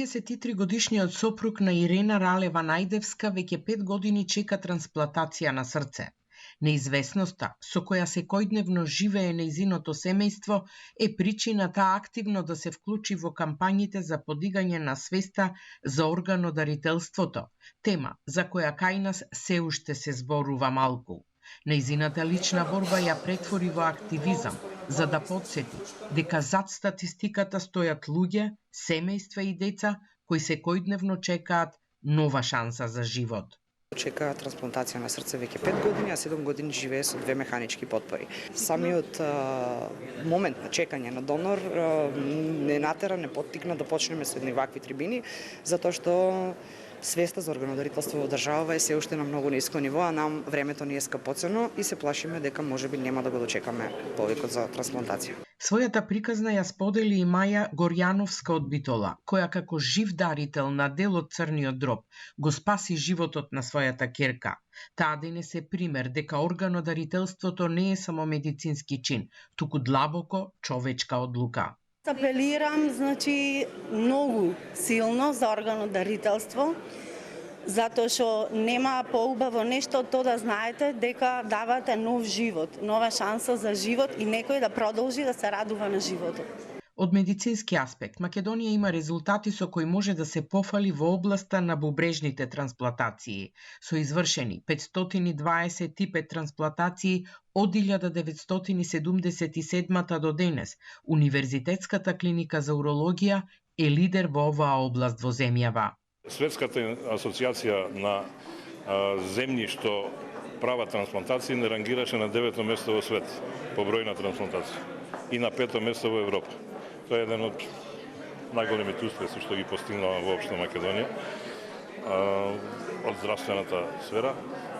93-годишниот сопруг на Ирена Ралева Најдевска веќе 5 години чека трансплантација на срце. Неизвестноста со која секојдневно живее нејзиното семејство е причината активно да се вклучи во кампањите за подигање на свеста за органодарителството, тема за која кај нас се уште се зборува малку. Нејзината лична борба ја претвори во активизам, за да потсети дека зад статистиката стојат луѓе, семејства и деца кои секојдневно чекаат нова шанса за живот. Чека трансплантација на срце веќе 5 години, а 7 години живее со 2 механички потпори. Самиот момент на чекање на донор не натера, не поттикна да почнеме со едни вакви трибини, затоа што свеста за органодарителство во државава е се уште на многу ниско ниво, а нам времето ни е скапоцено и се плашиме дека можеби нема да го дочекаме повикот за трансплантација. Својата приказна ја сподели и Маја Горјановска од Битола, која како жив дарител на дел од црниот дроб го спаси животот на својата ќерка. Таа денес е пример дека органодарителството не е само медицински чин, туку длабоко човечка одлука. Апелирам, многу силно за органодарителство, затоа што нема поубаво нешто од тоа да знаете дека давате нов живот, нова шанса за живот и некој да продолжи да се радува на животот. Од медицински аспект, Македонија има резултати со кои може да се пофали во областа на бубрежните трансплантации. Со извршени 520 типе трансплантации од 1977 до денес, Универзитетската клиника за урологија е лидер во оваа област во земјава. Светската асоциација на земји што прават трансплантации не рангираше на 9-то место во свет по број на трансплантации и на 5-то место во Европа. Тоа е еден од најголемите успеси што ги постигнува воопшто Македонија од здравствената сфера,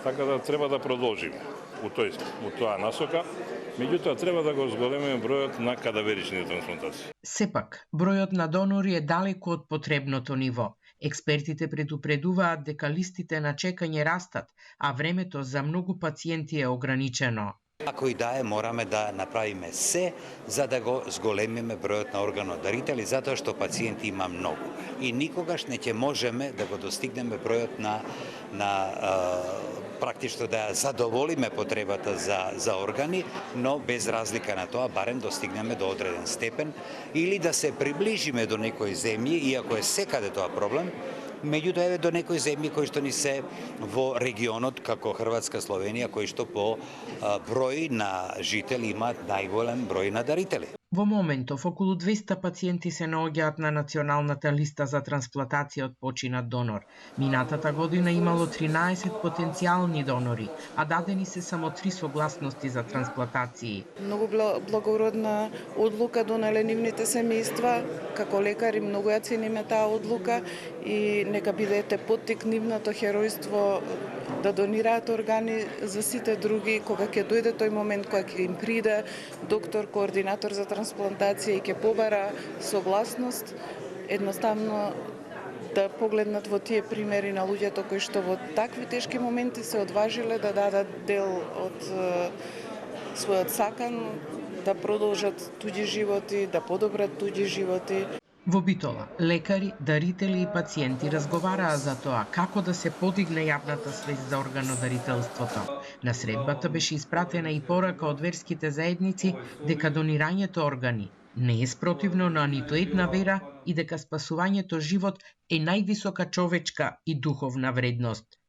така да треба да продолжиме у тоа насока. Меѓутоа треба да го зголемиме бројот на кадаверичните трансплантации. Сепак, бројот на донори е далеку од потребното ниво. Експертите предупредуваат дека листите на чекање растат, а времето за многу пациенти е ограничено. Ако и да е, мораме да направиме се за да го зголемиме бројот на органодарители, затоа што пациенти има многу. И никогаш не ќе можеме да го достигнеме бројот на практично да задоволиме потребата за органи, но без разлика на тоа, барем достигнеме до одреден степен или да се приближиме до некои земји, иако е секаде тоа проблем, меѓутоа еве до некои земји кои што ни се во регионот како Хрватска, Словенија, кои што по број на жители имаат најголем број на дарители. Во моментов, околу 200 пациенти се наоѓаат на националната листа за трансплантација од починат донор. Минатата година имало 13 потенцијални донори, а дадени се само 3 согласности за трансплантации. Многу благородна одлука донеле нивните семејства. Како лекари многу ја цениме таа одлука и нека бидете поттик нивното херојство да донираат органи за сите други, кога ќе дојде тој момент кога ќе им приде доктор, координатор за трансплантација и ќе побара согласност, едноставно да погледнат во тие примери на луѓето кои што во такви тешки моменти се одважиле да дадат дел од својот сакан, да продолжат туѓи животи, да подобрат туѓи животи. Во Битола, лекари, дарители и пациенти разговараа за тоа како да се подигне јавната свест за органодарителството. На средбата беше испратена и порака од верските заедници дека донирањето органи не е спротивно на ниту една вера и дека спасувањето живот е највисока човечка и духовна вредност.